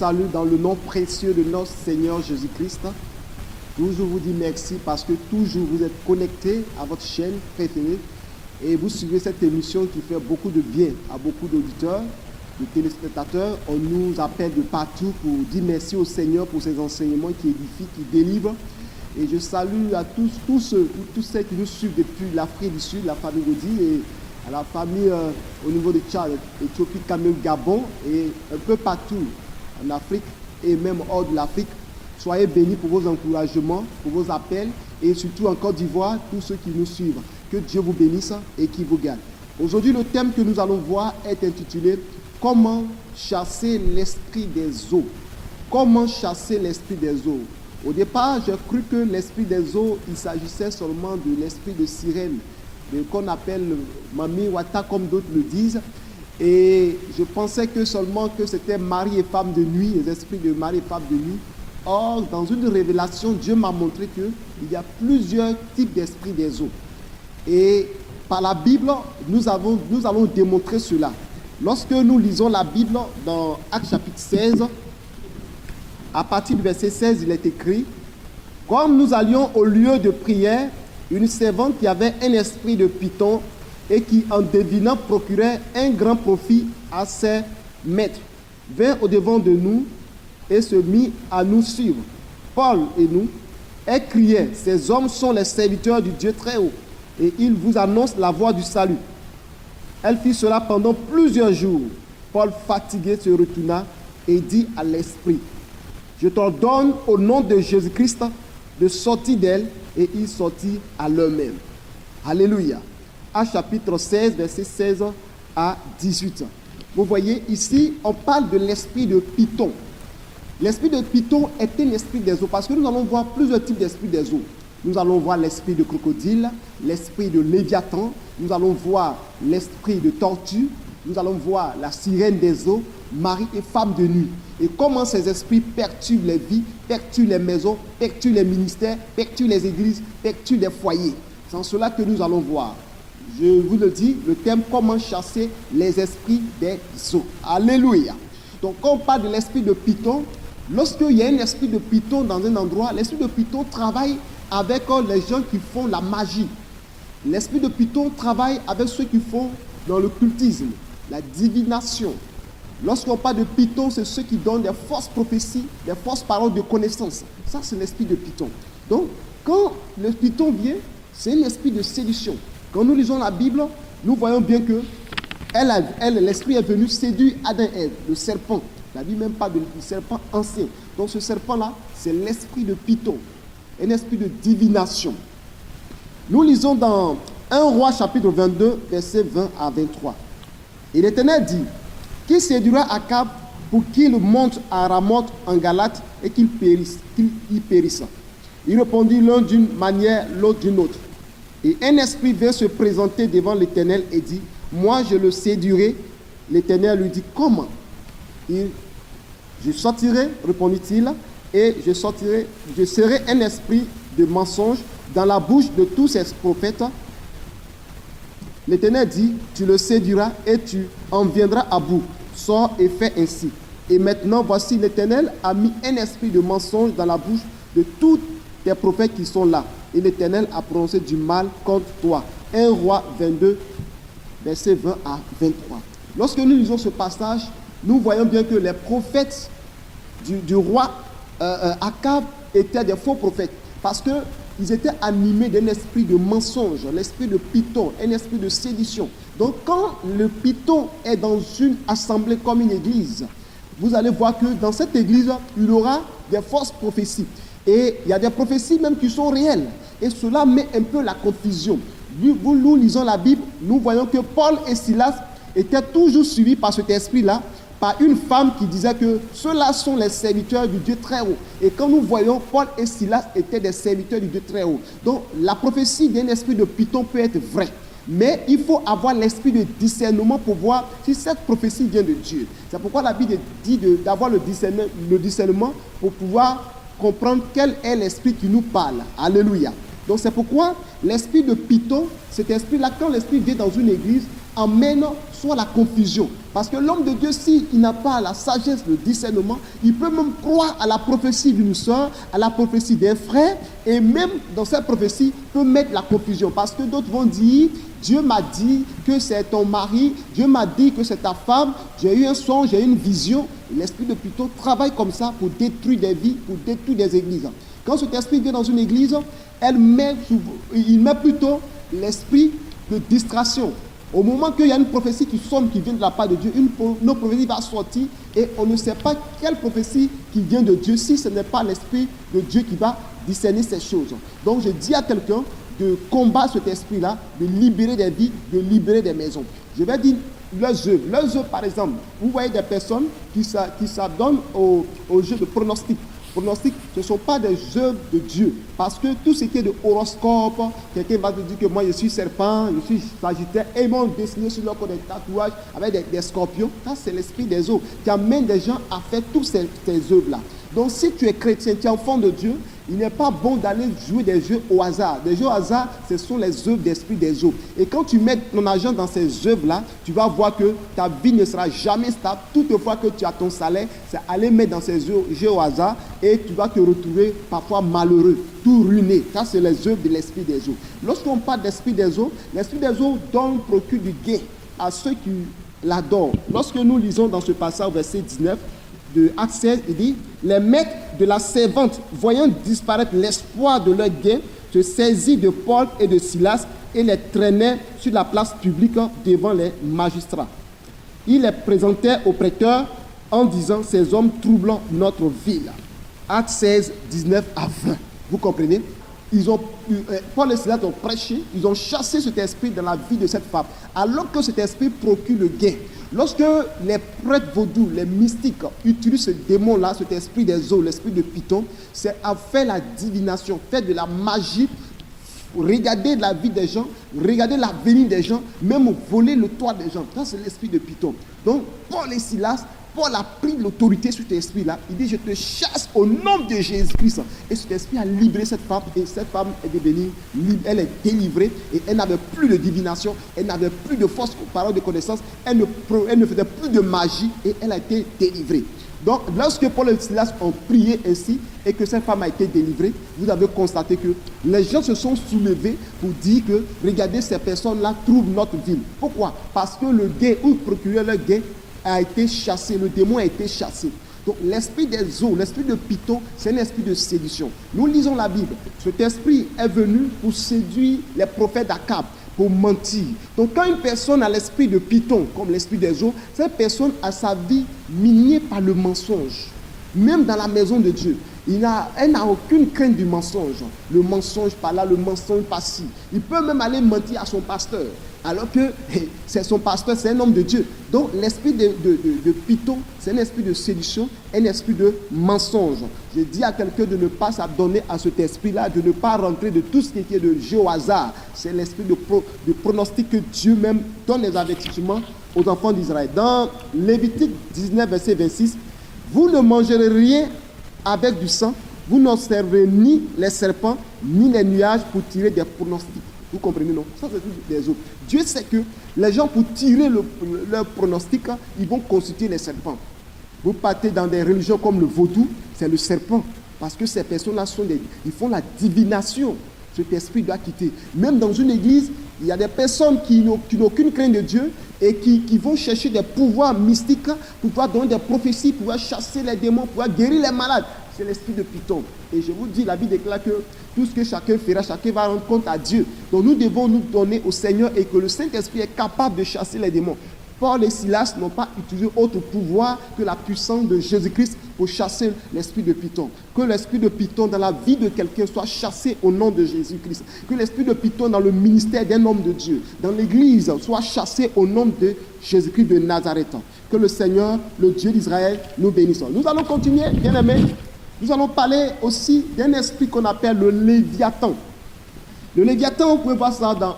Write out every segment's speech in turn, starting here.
salue dans le nom précieux de notre Seigneur Jésus-Christ. Toujours vous dis merci parce que toujours vous êtes connectés à votre chaîne préférée et vous suivez cette émission qui fait beaucoup de bien à beaucoup d'auditeurs, de téléspectateurs. On nous appelle de partout pour dire merci au Seigneur pour ses enseignements qui édifient, qui délivrent. Et je salue à tous ceux qui nous suivent depuis l'Afrique du Sud, la famille Gaudi, et à la famille au niveau de Tchad, Éthiopie, Cameroun, Gabon, et un peu partout en Afrique et même hors de l'Afrique. Soyez bénis pour vos encouragements, pour vos appels, et surtout en Côte d'Ivoire, tous ceux qui nous suivent. Que Dieu vous bénisse et qui vous garde. Aujourd'hui, le thème que nous allons voir est intitulé « Comment chasser l'esprit des eaux ». Comment chasser l'esprit des eaux. Au départ, j'ai cru que l'esprit des eaux, il s'agissait seulement de l'esprit de sirène, qu'on appelle Mami Wata, comme d'autres le disent. Et je pensais que seulement que c'était mari et femme de nuit, les esprits de mari et femme de nuit. Or, dans une révélation, Dieu m'a montré qu'il y a plusieurs types d'esprits des eaux. Et par la Bible, nous allons démontrer cela. Lorsque nous lisons la Bible dans Actes chapitre 16, à partir du verset 16, il est écrit « Comme nous allions au lieu de prière, une servante qui avait un esprit de python et qui, en devinant, procurait un grand profit à ses maîtres, vint au-devant de nous et se mit à nous suivre. Paul et nous, elle criait, ces hommes sont les serviteurs du Dieu très haut, et ils vous annoncent la voie du salut. Elle fit cela pendant plusieurs jours. Paul, fatigué, se retourna et dit à l'esprit, je t'ordonne au nom de Jésus-Christ de sortir d'elle, et il sortit à l'heure même. Alléluia. À chapitre 16, verset 16 à 18. Vous voyez, ici, on parle de l'esprit de python. L'esprit de python est un esprit des eaux, parce que nous allons voir plusieurs types d'esprits des eaux. Nous allons voir l'esprit de crocodile, l'esprit de léviathan, nous allons voir l'esprit de tortue, nous allons voir la sirène des eaux, mari et femme de nuit. Et comment ces esprits perturbent les vies, perturbent les maisons, perturbent les ministères, perturbent les églises, perturbent les foyers. C'est en cela que nous allons voir. Je vous le dis, le thème, comment chasser les esprits des eaux. Alléluia. Donc, quand on parle de l'esprit de python, lorsqu'il y a un esprit de python dans un endroit, l'esprit de python travaille avec les gens qui font la magie. L'esprit de python travaille avec ceux qui font dans le cultisme, la divination. Lorsqu'on parle de python, c'est ceux qui donnent des fausses prophéties, des fausses paroles de connaissance. Ça, c'est l'esprit de python. Donc, quand le python vient, c'est un esprit de séduction. Quand nous lisons la Bible, nous voyons bien que l'esprit est venu séduire Adam et Ève, le serpent. La Bible même parle du serpent ancien. Donc, ce serpent-là, c'est l'esprit de python, un esprit de divination. Nous lisons dans 1 Roi chapitre 22, versets 20 à 23. Et l'Éternel dit, qui séduira Akab pour qu'il monte à Ramoth en Galate et qu'il y périsse. Il répondit l'un d'une manière, l'autre d'une autre. Et un esprit vint se présenter devant l'Éternel et dit, moi je le séduirai. L'Éternel lui dit, comment? Je sortirai, répondit-il, et je serai un esprit de mensonge dans la bouche de tous ces prophètes. L'Éternel dit, tu le séduiras et tu en viendras à bout. Sors et fais ainsi. Et maintenant, voici, l'Éternel a mis un esprit de mensonge dans la bouche de tous tes prophètes qui sont là. Et l'Éternel a prononcé du mal contre toi. 1 Roi 22, versets 20 à 23. Lorsque nous lisons ce passage, nous voyons bien que les prophètes du roi Akab étaient des faux prophètes. Parce qu'ils étaient animés d'un esprit de mensonge, l'esprit de python, un esprit de sédition. Donc quand le python est dans une assemblée comme une église, vous allez voir que dans cette église, il y aura des fausses prophéties. Et il y a des prophéties même qui sont réelles. Et cela met un peu la confusion. Nous lisons la Bible, nous voyons que Paul et Silas étaient toujours suivis par cet esprit-là, par une femme qui disait que ceux-là sont les serviteurs du Dieu très haut. Et quand nous voyons, Paul et Silas étaient des serviteurs du Dieu très haut. Donc la prophétie d'un esprit de python peut être vraie. Mais il faut avoir l'esprit de discernement pour voir si cette prophétie vient de Dieu. C'est pourquoi la Bible dit d'avoir le discernement pour pouvoir comprendre quel est l'esprit qui nous parle. Alléluia. Donc c'est pourquoi l'esprit de python, cet esprit-là, quand l'esprit vient dans une église, emmène soit la confusion. Parce que l'homme de Dieu, s'il n'a pas la sagesse, le discernement, il peut même croire à la prophétie d'une soeur, à la prophétie d'un frère, et même dans cette prophétie, peut mettre la confusion. Parce que d'autres vont dire, Dieu m'a dit que c'est ton mari, Dieu m'a dit que c'est ta femme, j'ai eu un songe, j'ai eu une vision. L'esprit de Python travaille comme ça pour détruire des vies, pour détruire des églises. Quand cet esprit vient dans une église, il met plutôt l'esprit de distraction. Au moment qu'il y a une prophétie qui sonne, qui vient de la part de Dieu, une prophétie va sortir et on ne sait pas quelle prophétie qui vient de Dieu si ce n'est pas l'esprit de Dieu qui va discerner ces choses. Donc je dis à quelqu'un de combattre cet esprit-là, de libérer des vies, de libérer des maisons. Je vais dire leurs œuvres. Leurs œuvres, par exemple, vous voyez des personnes qui s'adonnent au jeu de pronostic. Pronostics, ce ne sont pas des œuvres de Dieu. Parce que tout ce qui est de horoscope, quelqu'un va te dire que moi je suis serpent, je suis sagittaire, et ils vont dessiner sur leur corps des tatouages avec des scorpions. Ça, c'est l'esprit des eaux qui amène des gens à faire toutes ces œuvres-là. Donc, si tu es chrétien, tu es enfant de Dieu, il n'est pas bon d'aller jouer des jeux au hasard. Des jeux au hasard, ce sont les œuvres d'esprit des eaux. Et quand tu mets ton argent dans ces œuvres-là, tu vas voir que ta vie ne sera jamais stable. Toutefois que tu as ton salaire, c'est aller mettre dans ces jeux au hasard et tu vas te retrouver parfois malheureux, tout ruiné. Ça, c'est les œuvres de l'esprit des eaux. Lorsqu'on parle d'esprit des eaux, l'esprit des eaux procure du gain à ceux qui l'adorent. Lorsque nous lisons dans ce passage, verset 19, de Actes 16, il dit, les maîtres de la servante, voyant disparaître l'espoir de leur gain, se saisirent de Paul et de Silas et les traînaient sur la place publique devant les magistrats. Ils les présentaient au prêteur en disant, ces hommes troublent notre ville. Actes 16, 19 à 20. Vous comprenez? Paul et Silas ont prêché, ils ont chassé cet esprit dans la vie de cette femme, alors que cet esprit procure le gain. Lorsque les prêtres vaudous, les mystiques utilisent ce démon-là, cet esprit des eaux, l'esprit de Python, c'est à faire la divination, faire de la magie, regarder la vie des gens, regarder l'avenir des gens, même voler le toit des gens. Ça, c'est l'esprit de Python. Donc, Paul et Silas, Paul a pris l'autorité sur cet esprit-là. Il dit, je te chasse au nom de Jésus-Christ. Et cet esprit a libéré cette femme. Et cette femme est devenue libre. Elle est délivrée. Et elle n'avait plus de divination. Elle n'avait plus de fausses paroles de connaissance. Elle ne faisait plus de magie. Et elle a été délivrée. Donc, lorsque Paul et Silas ont prié ainsi et que cette femme a été délivrée, vous avez constaté que les gens se sont soulevés pour dire que, regardez, ces personnes-là trouvent notre ville. Pourquoi? Parce que le gain ou procurer le gain a été chassé, le démon a été chassé. Donc l'esprit des eaux, l'esprit de Python, c'est un esprit de séduction. Nous lisons la Bible. Cet esprit est venu pour séduire les prophètes d'Akab, pour mentir. Donc quand une personne a l'esprit de Python, comme l'esprit des eaux, cette personne a sa vie minée par le mensonge. Même dans la maison de Dieu, elle n'a aucune crainte du mensonge. Le mensonge par là, le mensonge par ci. Il peut même aller mentir à son pasteur. Alors que c'est son pasteur, c'est un homme de Dieu. Donc l'esprit de Python, c'est un esprit de séduction, un esprit de mensonge. Je dis à quelqu'un de ne pas s'adonner à cet esprit-là, de ne pas rentrer de tout ce qui est de jeu au hasard. C'est l'esprit de pronostic que Dieu même donne les avertissements aux enfants d'Israël. Dans Lévitique 19, verset 26, vous ne mangerez rien avec du sang, vous n'observerez ni les serpents, ni les nuages pour tirer des pronostics. Vous comprenez, non? Ça, c'est des autres. Dieu sait que les gens, pour tirer leur pronostic, ils vont consulter les serpents. Vous partez dans des religions comme le vaudou, c'est le serpent. Parce que ces personnes-là ils font la divination. Cet esprit doit quitter. Même dans une église, il y a des personnes qui n'ont aucune crainte de Dieu et qui vont chercher des pouvoirs mystiques pour pouvoir donner des prophéties, pour pouvoir chasser les démons, pour pouvoir guérir les malades. C'est l'esprit de Python. Et je vous dis, la Bible déclare que tout ce que chacun fera, chacun va rendre compte à Dieu. Donc nous devons nous donner au Seigneur et que le Saint-Esprit est capable de chasser les démons. Paul et Silas n'ont pas utilisé autre pouvoir que la puissance de Jésus-Christ pour chasser l'esprit de Python. Que l'esprit de Python dans la vie de quelqu'un soit chassé au nom de Jésus-Christ. Que l'esprit de Python dans le ministère d'un homme de Dieu, dans l'église, soit chassé au nom de Jésus-Christ de Nazareth. Que le Seigneur, le Dieu d'Israël, nous bénisse. Nous allons continuer, bien aimés. Nous allons parler aussi d'un esprit qu'on appelle le Léviathan. Le Léviathan, vous pouvez voir ça dans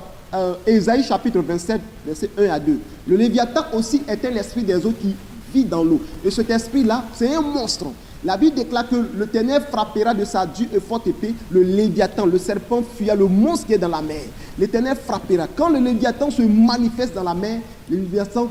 Ésaïe chapitre 27, versets 1 à 2. Le Léviathan aussi est un esprit des eaux qui vit dans l'eau. Et cet esprit-là, c'est un monstre. La Bible déclare que l'Éternel frappera de sa dure et forte épée le Léviathan, le serpent fuya, le monstre qui est dans la mer. L'Éternel frappera. Quand le Léviathan se manifeste dans la mer, le Léviathan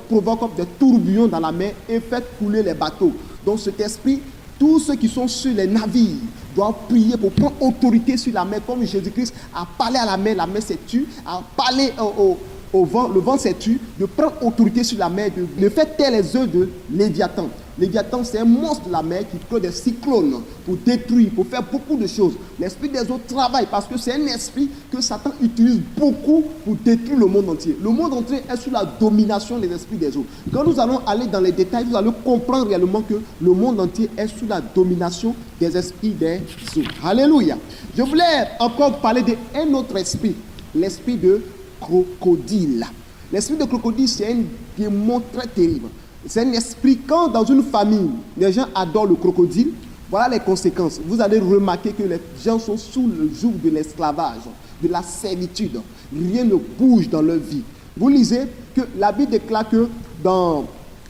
provoque des tourbillons dans la mer et fait couler les bateaux. Donc cet esprit, tous ceux qui sont sur les navires doivent prier pour prendre autorité sur la mer, comme Jésus-Christ a parlé à la mer s'est tue, a parlé au vent, le vent s'est tu, de prendre autorité sur la mer, de faire taire les œufs de Léviathan. Léviathan, c'est un monstre de la mer qui crée des cyclones pour détruire, pour faire beaucoup de choses. L'esprit des eaux travaille parce que c'est un esprit que Satan utilise beaucoup pour détruire le monde entier. Le monde entier est sous la domination des esprits des eaux. Quand nous allons aller dans les détails, vous allez comprendre réellement que le monde entier est sous la domination des esprits des eaux. Alléluia. Je voulais encore parler d'un autre esprit, l'esprit de crocodile. L'esprit de crocodile, c'est un démon très terrible. C'est un esprit, quand dans une famille, les gens adorent le crocodile, voilà les conséquences. Vous allez remarquer que les gens sont sous le joug de l'esclavage, de la servitude. Rien ne bouge dans leur vie. Vous lisez que la Bible déclare que dans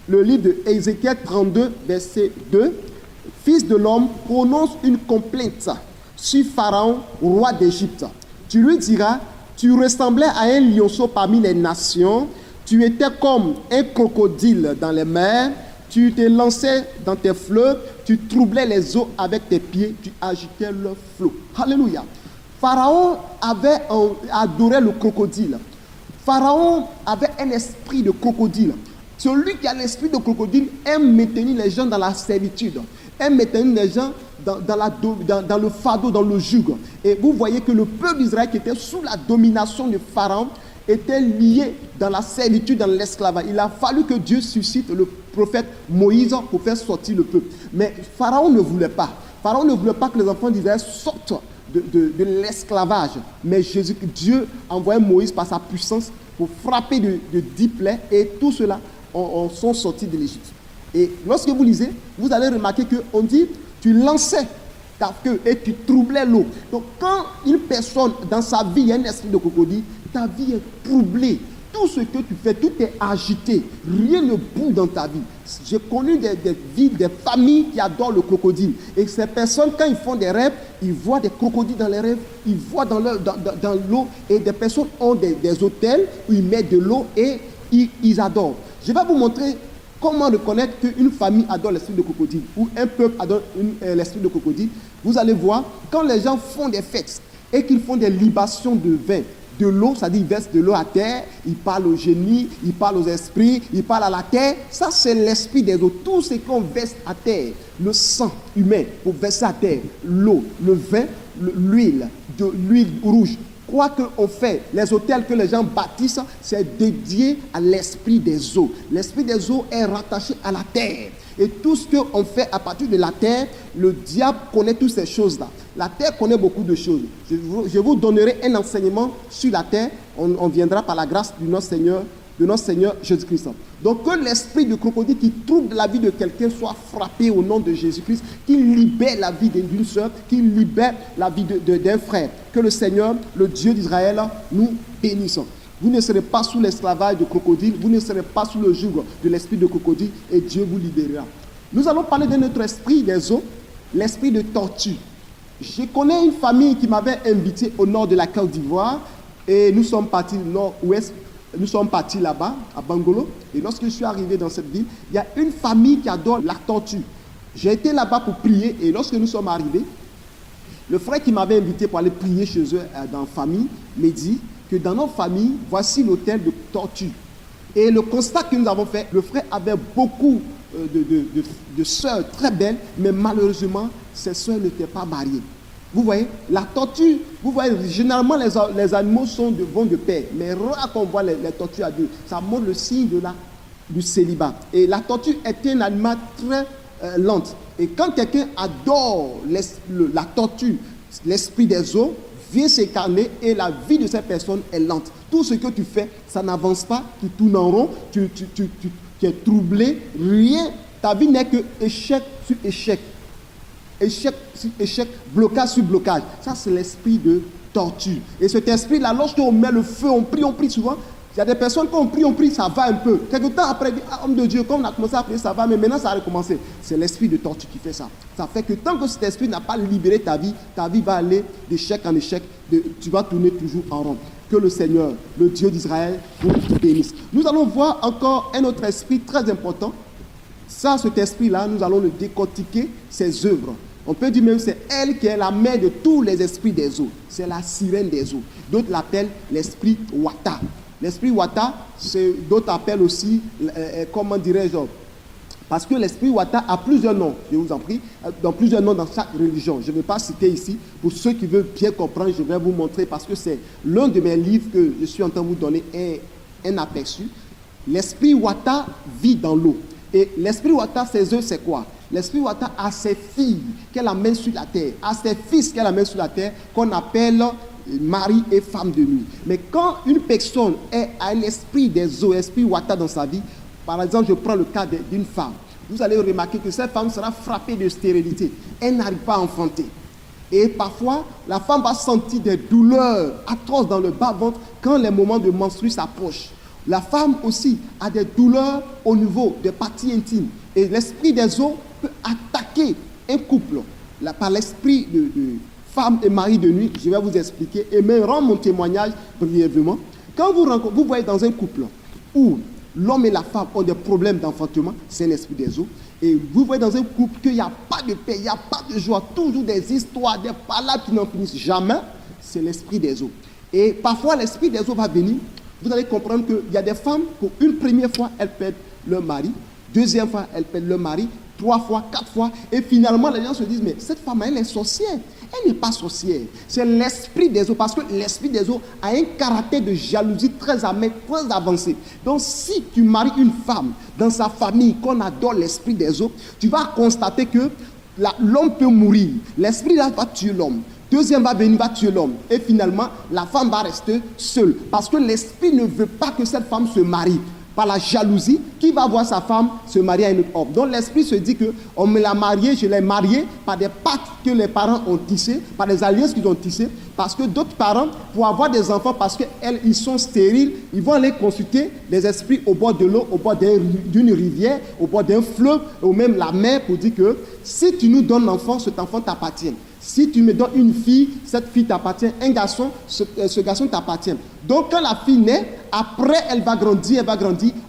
le livre de Ézéchiel 32, verset 2, « Fils de l'homme, prononce une complainte sur Pharaon, roi d'Égypte. Tu lui diras, tu ressemblais à un lionceau parmi les nations, tu étais comme un crocodile dans les mers, tu te lançais dans tes fleuves, tu troublais les eaux avec tes pieds, tu agitais leurs flots. » Alléluia. Pharaon avait adoré le crocodile. Pharaon avait un esprit de crocodile. Celui qui a l'esprit de crocodile aime maintenir les gens dans la servitude, aime maintenir les gens dans le fardeau, dans le joug. Et vous voyez que le peuple d'Israël qui était sous la domination de Pharaon était lié dans la servitude, dans l'esclavage. Il a fallu que Dieu suscite le prophète Moïse pour faire sortir le peuple. Mais Pharaon ne voulait pas. Pharaon ne voulait pas que les enfants d'Israël sortent de l'esclavage. Mais Dieu envoyait Moïse par sa puissance pour frapper de 10 plaies et tout cela sont sortis de l'Égypte. Et lorsque vous lisez, vous allez remarquer qu'on dit, tu lançais ta queue et tu troublais l'eau. Donc quand une personne dans sa vie a un esprit de crocodile, ta vie est troublée. Tout ce que tu fais, tout est agité. Rien ne bouge dans ta vie. J'ai connu des familles qui adorent le crocodile. Et ces personnes, quand ils font des rêves, ils voient des crocodiles dans les rêves, ils voient dans l'eau. Et des personnes ont des hôtels où ils mettent de l'eau et ils adorent. Je vais vous montrer comment reconnaître qu'une famille adore l'esprit de crocodile ou un peuple adore l'esprit de crocodile. Vous allez voir, quand les gens font des fêtes et qu'ils font des libations de vin, de l'eau, c'est-à-dire ils versent de l'eau à terre, ils parlent aux génies, ils parlent aux esprits, ils parlent à la terre. Ça, c'est l'esprit des eaux. Tout ce qu'on verse à terre, le sang humain pour verser à terre, l'eau, le vin, l'huile rouge. Quoi qu'on fait, les hôtels que les gens bâtissent, c'est dédié à l'esprit des eaux. L'esprit des eaux est rattaché à la terre. Et tout ce qu'on fait à partir de la terre, le diable connaît toutes ces choses-là. La terre connaît beaucoup de choses. Je vous donnerai un enseignement sur la terre. On viendra par la grâce de notre Seigneur Jésus-Christ. Donc que l'esprit du crocodile qui trouble la vie de quelqu'un soit frappé au nom de Jésus-Christ, qu'il libère la vie d'une soeur, qu'il libère la vie d'un frère. Que le Seigneur, le Dieu d'Israël, nous bénisse. Vous ne serez pas sous l'esclavage de crocodile, vous ne serez pas sous le joug de l'esprit de crocodile et Dieu vous libérera. Nous allons parler de notre esprit des eaux, l'esprit de tortue. Je connais une famille qui m'avait invité au nord de la Côte d'Ivoire et nous sommes partis nord-ouest. Nous sommes partis là-bas, à Bangolo, et lorsque je suis arrivé dans cette ville, il y a une famille qui adore la tortue. J'ai été là-bas pour prier, et lorsque nous sommes arrivés, le frère qui m'avait invité pour aller prier chez eux dans la famille m'a dit que dans notre famille, voici l'hôtel de tortue. Et le constat que nous avons fait, le frère avait beaucoup de sœurs très belles, mais malheureusement, ces sœurs n'étaient pas mariées. Vous voyez, la tortue, vous voyez, généralement les animaux vont de pair, mais rare qu'on voit les tortues à deux. Ça montre le signe du célibat. Et la tortue est un animal très lente. Et quand quelqu'un adore la tortue, l'esprit des eaux, vient s'incarner et la vie de cette personne est lente. Tout ce que tu fais, ça n'avance pas, tu tournes en rond, tu es troublé, rien. Ta vie n'est que échec sur échec. Échec sur échec, blocage sur blocage. Ça, c'est l'esprit de tortue. Et cet esprit-là, lorsqu'on met le feu, on prie souvent, Il y a des personnes qui ont pris, ça va un peu. Quelque temps après, homme de Dieu, quand on a commencé à prier, ça va, mais maintenant ça a recommencé. C'est l'esprit de torture qui fait ça. Ça fait que tant que cet esprit n'a pas libéré ta vie va aller d'échec en échec. Tu vas tourner toujours en rond. Que le Seigneur, le Dieu d'Israël, vous bénisse. Nous allons voir encore un autre esprit très important. Ça, cet esprit-là, nous allons le décortiquer, ses œuvres. On peut dire même que c'est elle qui est la mère de tous les esprits des eaux. C'est la sirène des eaux. D'autres l'appellent l'esprit Wata. L'esprit Wata, d'autres appellent aussi, comment dirais-je, parce que l'esprit Wata a plusieurs noms, je vous en prie, dans plusieurs noms dans chaque religion. Je ne vais pas citer ici. Pour ceux qui veulent bien comprendre, je vais vous montrer parce que c'est l'un de mes livres que je suis en train de vous donner un aperçu. L'esprit Wata vit dans l'eau. Et l'esprit Wata, ses œuvres, c'est quoi? L'esprit Wata a ses filles qu'elle amène sur la terre, a ses fils qu'elle amène sur la terre, qu'on appelle mari et femme de nuit. Mais quand une personne a l'esprit des eaux, l'esprit Wata dans sa vie, par exemple, je prends le cas d'une femme, vous allez remarquer que cette femme sera frappée de stérilité. Elle n'arrive pas à enfanter. Et parfois, la femme va sentir des douleurs atroces dans le bas-ventre quand les moments de menstrues s'approchent. La femme aussi a des douleurs au niveau des parties intimes. Et l'esprit des eaux peut attaquer un couple par l'esprit de femme et mari de nuit. Je vais vous expliquer et même rendre mon témoignage brièvement. Quand vous voyez dans un couple où l'homme et la femme ont des problèmes d'enfantement, c'est l'esprit des eaux. Et vous voyez dans un couple qu'il n'y a pas de paix, il n'y a pas de joie, toujours des histoires, des palabres qui n'en finissent jamais, c'est l'esprit des eaux. Et parfois, l'esprit des eaux va venir. Vous allez comprendre qu'il y a des femmes, pour une première fois, elles perdent leur mari. Deuxième fois, elles perdent leur mari. 3 fois, 4 fois. Et finalement, les gens se disent, mais cette femme, elle est sorcière. Elle n'est pas sorcière. C'est l'esprit des eaux. Parce que l'esprit des eaux a un caractère de jalousie très amer, très avancé. Donc, si tu maries une femme dans sa famille, qu'on adore l'esprit des eaux, tu vas constater que l'homme peut mourir. L'esprit là va tuer l'homme. Deuxième va venir, va tuer l'homme. Et finalement, la femme va rester seule. Parce que l'esprit ne veut pas que cette femme se marie. Par la jalousie, qui va voir sa femme se marier à un autre homme. Donc l'esprit se dit que on me l'a marié, je l'ai marié par des pactes que les parents ont tissés, par des alliances qu'ils ont tissées. Parce que d'autres parents, pour avoir des enfants, parce qu'ils sont stériles, ils vont aller consulter les esprits au bord de l'eau, au bord d'une rivière, au bord d'un fleuve, ou même la mer, pour dire que si tu nous donnes l'enfant, cet enfant t'appartient. Si tu me donnes une fille, cette fille t'appartient. Un garçon, ce garçon t'appartient. Donc quand la fille naît, après elle va grandir.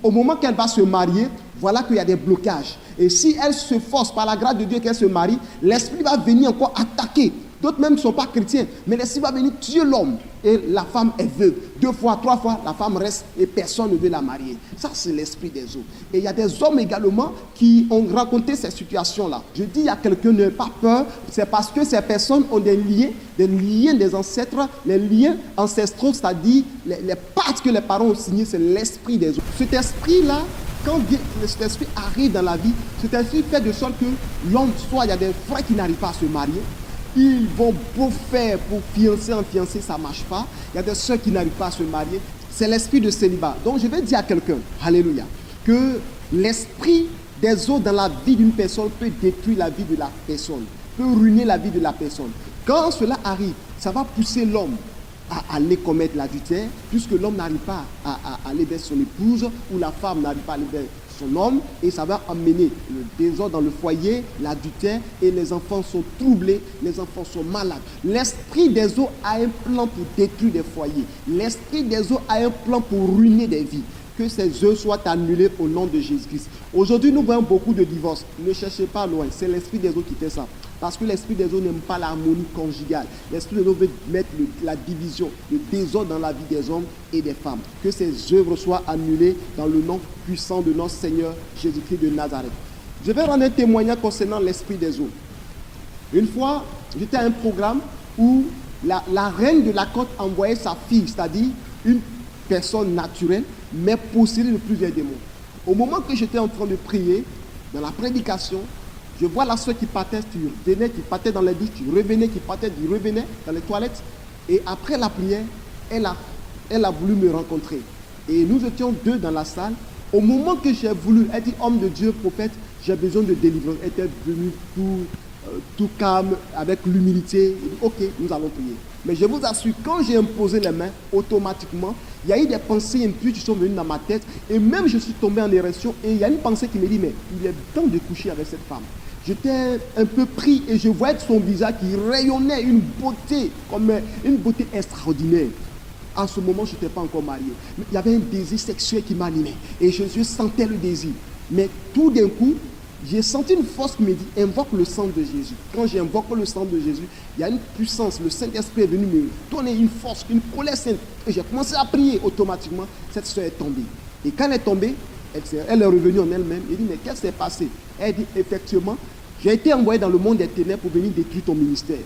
Au moment qu'elle va se marier, voilà qu'il y a des blocages. Et si elle se force par la grâce de Dieu qu'elle se marie, l'esprit va venir encore attaquer. D'autres même ne sont pas chrétiens, mais l'esprit va venir tuer l'homme. Et la femme est veuve. 2 fois, 3 fois, la femme reste et personne ne veut la marier. Ça, c'est l'esprit des eaux. Et il y a des hommes également qui ont raconté ces situations-là. Je dis à quelqu'un, n'ayez pas peur. C'est parce que ces personnes ont des liens des ancêtres, les liens ancestraux, c'est-à-dire les pactes que les parents ont signés, c'est l'esprit des eaux. Cet esprit-là, quand cet esprit arrive dans la vie, cet esprit fait de sorte que l'homme, soit il y a des frères qui n'arrivent pas à se marier, ils vont beau faire pour fiancer, ça ne marche pas. Il y a des soeurs qui n'arrivent pas à se marier. C'est l'esprit de célibat. Donc je vais dire à quelqu'un, alléluia, que l'esprit des eaux dans la vie d'une personne peut détruire la vie de la personne, peut ruiner la vie de la personne. Quand cela arrive, ça va pousser l'homme à aller commettre l'adultère, puisque l'homme n'arrive pas à aller vers son épouse, ou la femme n'arrive pas à aller vers son homme, et ça va amener le désordre dans le foyer, l'adultère, et les enfants sont troublés, les enfants sont malades. L'esprit des eaux a un plan pour détruire des foyers. L'esprit des eaux a un plan pour ruiner des vies. Que ces œuvres soient annulées au nom de Jésus-Christ. Aujourd'hui, nous voyons beaucoup de divorces. Ne cherchez pas loin, c'est l'esprit des eaux qui fait ça. Parce que l'esprit des eaux n'aime pas l'harmonie conjugale. L'esprit des eaux veut mettre la division, le désordre dans la vie des hommes et des femmes. Que ces œuvres soient annulées dans le nom puissant de notre Seigneur Jésus-Christ de Nazareth. Je vais rendre un témoignage concernant l'esprit des eaux. Une fois, j'étais à un programme où la reine de la côte envoyait sa fille, c'est-à-dire une personne naturelle, mais possédée de plusieurs démons. Au moment que j'étais en train de prier, dans la prédication, je vois la soeur qui partait, qui partait dans les douches, qui revenait, qui partait, qui revenait dans les toilettes. Et après la prière, elle a voulu me rencontrer. Et nous étions 2 dans la salle. Au moment que j'ai voulu, elle dit, homme de Dieu, prophète, j'ai besoin de délivrance. Elle était venue pour tout calme, avec l'humilité. Il dit, ok, nous allons prier. Mais je vous assure, quand j'ai imposé les mains, automatiquement, il y a eu des pensées impures qui sont venues dans ma tête. Et même je suis tombé en érection. Et il y a une pensée qui me dit, mais il est temps de coucher avec cette femme. J'étais un peu pris et je voyais son visage qui rayonnait une beauté, comme une beauté extraordinaire. En ce moment, je n'étais pas encore marié. Mais il y avait un désir sexuel qui m'animait. Et je sentais le désir. Mais tout d'un coup, j'ai senti une force qui me dit, invoque le sang de Jésus. Quand j'invoque le sang de Jésus, il y a une puissance. Le Saint-Esprit est venu me donner une force, une colère sainte. Et j'ai commencé à prier automatiquement. Cette soeur est tombée. Et quand elle est tombée, elle est revenue en elle-même. Elle dit, mais qu'est-ce qui s'est passé? Elle dit, effectivement, j'ai été envoyé dans le monde des ténèbres pour venir détruire ton ministère.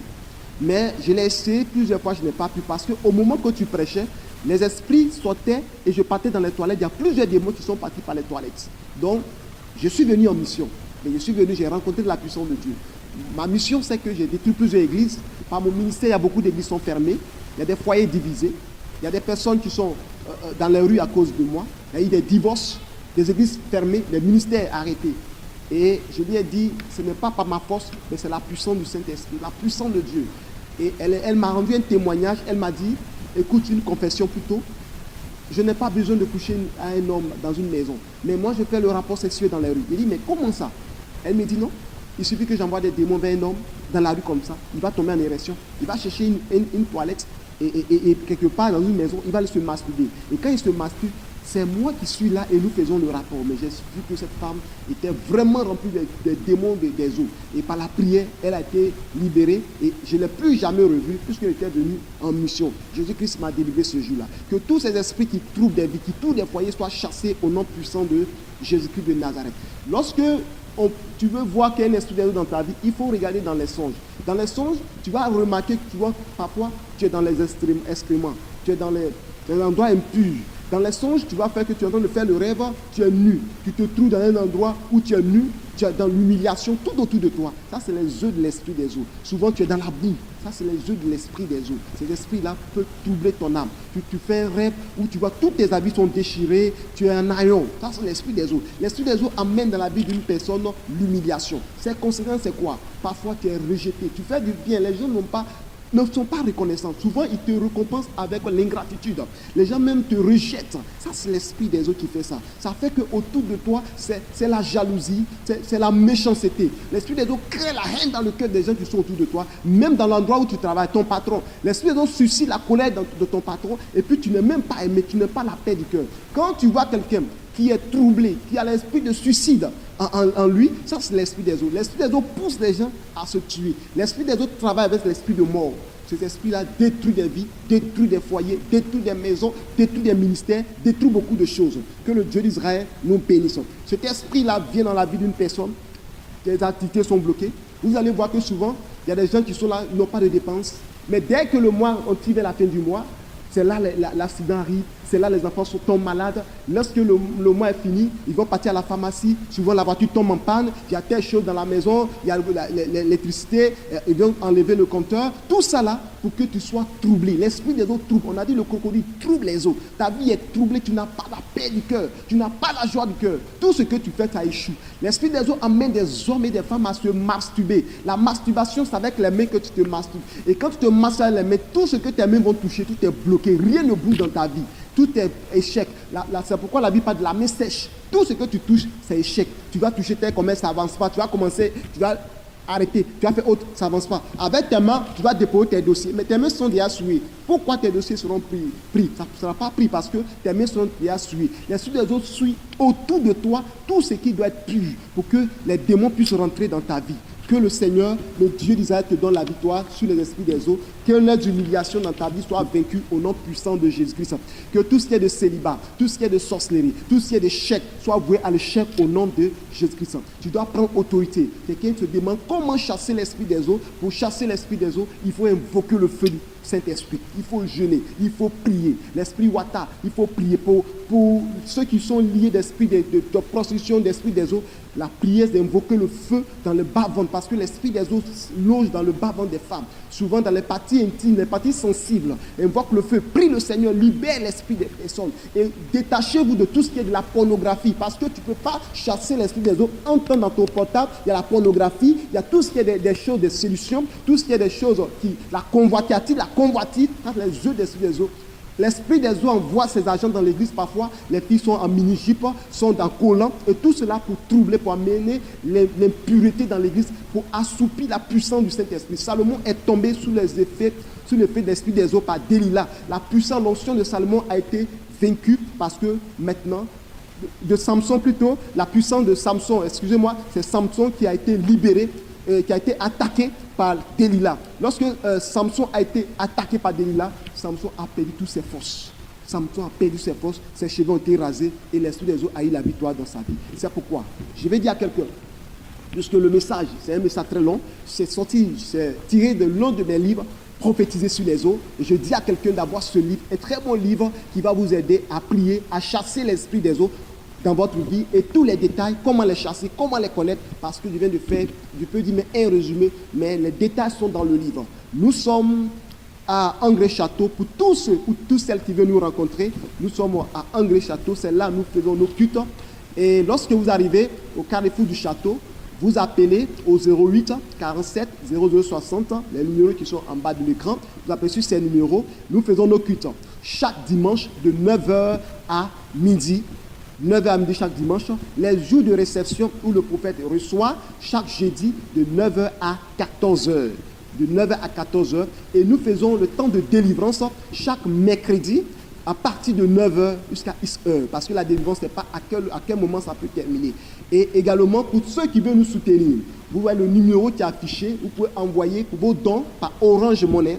Mais je l'ai essayé plusieurs fois, je n'ai pas pu. Parce qu'au moment que tu prêchais, les esprits sautaient et je partais dans les toilettes. Il y a plusieurs démons qui sont partis par les toilettes. Donc, je suis venu en mission. Et je suis venu, j'ai rencontré la puissance de Dieu. Ma mission, c'est que j'ai détruit plusieurs églises. Par mon ministère, il y a beaucoup d'églises qui sont fermées. Il y a des foyers divisés. Il y a des personnes qui sont dans les rues à cause de moi. Il y a eu des divorces, des églises fermées, des ministères arrêtés. Et je lui ai dit, ce n'est pas par ma force, mais c'est la puissance du Saint-Esprit, la puissance de Dieu. Et elle m'a rendu un témoignage. Elle m'a dit, écoute, une confession plutôt. Je n'ai pas besoin de coucher à un homme dans une maison. Mais moi, je fais le rapport sexuel dans les rues. Il dit, mais comment ça? Elle me dit, non. Il suffit que j'envoie des démons vers un homme dans la rue comme ça. Il va tomber en érection. Il va chercher une toilette et quelque part dans une maison, il va se masturber. Et quand il se masturbe, c'est moi qui suis là et nous faisons le rapport. Mais j'ai vu que cette femme était vraiment remplie des démons des eaux. Et par la prière, elle a été libérée. Et je ne l'ai plus jamais revue puisqu'elle était venue en mission. Jésus-Christ m'a délivré ce jour-là. Que tous ces esprits qui trouvent des vies, qui trouvent des foyers soient chassés au nom puissant de Jésus-Christ de Nazareth. Lorsque tu veux voir qu'il y a un esprit de Dieu dans ta vie, il faut regarder dans les songes. Dans les songes, tu vas remarquer que tu vois, parfois, tu es dans les excréments, tu es dans les endroits impurs. Dans les songes, tu vas faire que tu es en train de faire le rêve, tu es nu. Tu te trouves dans un endroit où tu es nu, tu es dans l'humiliation tout autour de toi. Ça, c'est les œufs de l'esprit des eaux. Souvent, tu es dans la boue. Ça, c'est les œufs de l'esprit des eaux. Ces esprits-là peuvent troubler ton âme. Tu fais un rêve où tu vois tous tes habits sont déchirés, tu es un haillon. Ça, c'est l'esprit des eaux. L'esprit des eaux amène dans la vie d'une personne l'humiliation. Ses conséquences, c'est quoi? Parfois, tu es rejeté. Tu fais du bien. Les gens ne sont pas reconnaissants. Souvent, ils te récompensent avec l'ingratitude. Les gens même te rejettent. Ça, c'est l'esprit des autres qui fait ça. Ça fait qu'autour de toi, c'est la jalousie, c'est la méchanceté. L'esprit des autres crée la haine dans le cœur des gens qui sont autour de toi, même dans l'endroit où tu travailles, ton patron. L'esprit des autres suscite la colère de ton patron et puis tu n'es même pas aimé, tu n'as pas la paix du cœur. Quand tu vois quelqu'un qui est troublé, qui a l'esprit de suicide en lui, ça c'est l'esprit des autres. L'esprit des autres pousse les gens à se tuer. L'esprit des autres travaille avec l'esprit de mort. Cet esprit-là détruit des vies, détruit des foyers, détruit des maisons, détruit des ministères, détruit beaucoup de choses. Que le Dieu d'Israël nous bénisse. Cet esprit-là vient dans la vie d'une personne, les activités sont bloquées. Vous allez voir que souvent, il y a des gens qui sont là, ils n'ont pas de dépenses. Mais dès que le mois, on tire vers la fin du mois, c'est là l'accident arrive, c'est là les enfants tombent malades. Lorsque le mois est fini, ils vont partir à la pharmacie. Souvent, la voiture tombe en panne. Il y a telle chose dans la maison, il y a l'électricité, ils vont enlever le compteur. Tout ça là, pour que tu sois troublé. L'esprit des autres trouble. On a dit le crocodile trouble les eaux. Ta vie est troublée, tu n'as pas la paix du cœur. Tu n'as pas la joie du cœur. Tout ce que tu fais, ça échoue. L'esprit des eaux amène des hommes et des femmes à se masturber. La masturbation, c'est avec les mains que tu te masturbes. Et quand tu te masturbes avec les mains, tout ce que tes mains vont toucher, tout est bloqué. Rien ne bouge dans ta vie. Tout est échec. C'est pourquoi la Bible parle de la main sèche. Tout ce que tu touches, c'est échec. Tu vas toucher tel commerce, ça n'avance pas. Tu vas commencer, tu vas arrêter. Tu vas faire autre, ça n'avance pas. Avec tes mains, tu vas déposer tes dossiers. Mais tes mains sont déjà souillées. Pourquoi tes dossiers seront pris? Ça ne sera pas pris parce que tes mains sont déjà souillées. L'esprit des autres suit autour de toi tout ce qui doit être pur pour que les démons puissent rentrer dans ta vie. Que le Seigneur, le Dieu d'Israël, te donne la victoire sur les esprits des eaux. Que les humiliations dans ta vie soient vaincues au nom puissant de Jésus-Christ. Que tout ce qui est de célibat, tout ce qui est de sorcellerie, tout ce qui est d'échec soit voué à l'échec au nom de Jésus-Christ. Tu dois prendre autorité. Quelqu'un te demande comment chasser l'esprit des eaux. Pour chasser l'esprit des eaux, il faut invoquer le feu Saint-Esprit. Il faut jeûner, il faut prier. L'esprit Wata, il faut prier. Pour ceux qui sont liés d'esprit de prostitution, d'esprit des eaux, la prière c'est d'invoquer le feu dans le bas-ventre, parce que l'esprit des eaux loge dans le bas-ventre des femmes, souvent dans les parties intimes, les parties sensibles. Invoque le feu, prie le Seigneur, libère l'esprit des personnes et détachez-vous de tout ce qui est de la pornographie, parce que tu ne peux pas chasser l'esprit des eaux. Entends dans ton portable, il y a la pornographie, il y a tout ce qui est des choses de séduction, tout ce qui est des choses qui, la convoitise, quand les yeux d'esprit des eaux. L'esprit des eaux envoie ses agents dans l'église parfois. Les filles sont en mini-jupe, sont en collant, et tout cela pour troubler, pour amener l'impureté dans l'église, pour assoupir la puissance du Saint-Esprit. Salomon est tombé sous l'effet de l'esprit des eaux par Delilah. La puissance, l'onction de Salomon a été vaincue parce que maintenant, de Samson plutôt, la puissance de Samson, excusez-moi, c'est Samson qui a été libéré, qui a été attaqué par Delilah. Lorsque Samson a été attaqué par Delilah, Samson a perdu toutes ses forces. Samson a perdu ses forces, ses cheveux ont été rasés et l'esprit des eaux a eu la victoire dans sa vie. C'est pourquoi je vais dire à quelqu'un, puisque le message, c'est un message très long, c'est tiré de l'un de mes livres, Prophétiser sur les eaux. Et je dis à quelqu'un d'avoir ce livre, un très bon livre qui va vous aider à prier, à chasser l'esprit des eaux dans votre vie, et tous les détails, comment les chasser, comment les connaître, parce que je viens de faire, je peux dire un résumé, mais les détails sont dans le livre. Nous sommes à Angré-Château, pour tous celles qui veulent nous rencontrer, nous sommes à Angré-Château, c'est là nous faisons nos cultes. Et lorsque vous arrivez au carrefour du château, vous appelez au 08 47 00 60, les numéros qui sont en bas de l'écran, vous appelez sur ces numéros, nous faisons nos cultes chaque dimanche de 9h à midi. 9h à midi chaque dimanche, les jours de réception où le prophète reçoit chaque jeudi de 9h à 14h. De 9h à 14h. Et nous faisons le temps de délivrance chaque mercredi à partir de 9h jusqu'à 10h. Parce que la délivrance, n'est pas à quel moment ça peut terminer. Et également, pour ceux qui veulent nous soutenir, vous voyez le numéro qui est affiché, vous pouvez envoyer vos dons par Orange Money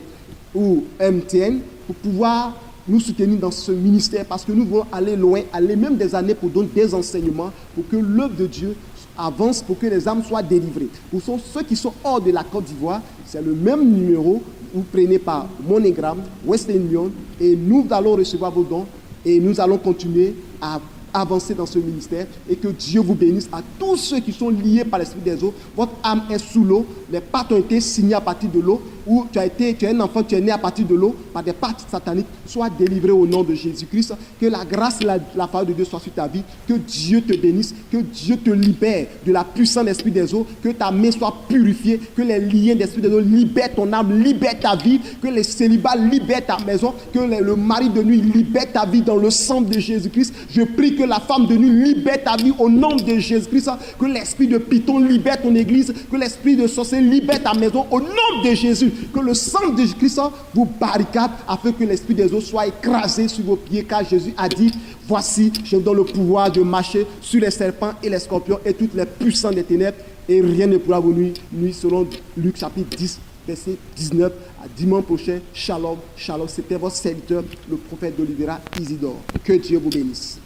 ou MTN pour pouvoir nous soutenir dans ce ministère, parce que nous voulons aller loin, aller même des années pour donner des enseignements, pour que l'œuvre de Dieu avance, pour que les âmes soient délivrées. Pour ceux qui sont hors de la Côte d'Ivoire, c'est le même numéro, vous prenez par MoneyGram, Western Union, et nous allons recevoir vos dons, et nous allons continuer à avancer dans ce ministère, et que Dieu vous bénisse. À tous ceux qui sont liés par l'esprit des eaux, votre âme est sous l'eau, les pactes ont été signés à partir de l'eau, ou tu es un enfant, tu es né à partir de l'eau, par des pactes sataniques, sois délivré au nom de Jésus-Christ. Que la grâce et la faveur de Dieu soient sur ta vie, que Dieu te bénisse, que Dieu te libère de la puissance de l'esprit des eaux, que ta main soit purifiée, que les liens d'esprit des eaux libèrent ton âme, libèrent ta vie, que les célibats libèrent ta maison, que le mari de nuit libère ta vie dans le sang de Jésus-Christ. Je prie que la femme de nuit libère ta vie au nom de Jésus-Christ, que l'esprit de Python libère ton église, que l'esprit de sorcier libère ta maison au nom de Jésus, que le sang de Jésus-Christ vous barricade afin que l'esprit des eaux soit écrasé sur vos pieds, car Jésus a dit, voici, je vous donne le pouvoir de marcher sur les serpents et les scorpions et toutes les puissances des ténèbres, et rien ne pourra vous nuire, selon Luc chapitre 10, verset 19. À dimanche prochain, shalom, shalom. C'était votre serviteur, le prophète d'Olivera Isidore. Que Dieu vous bénisse.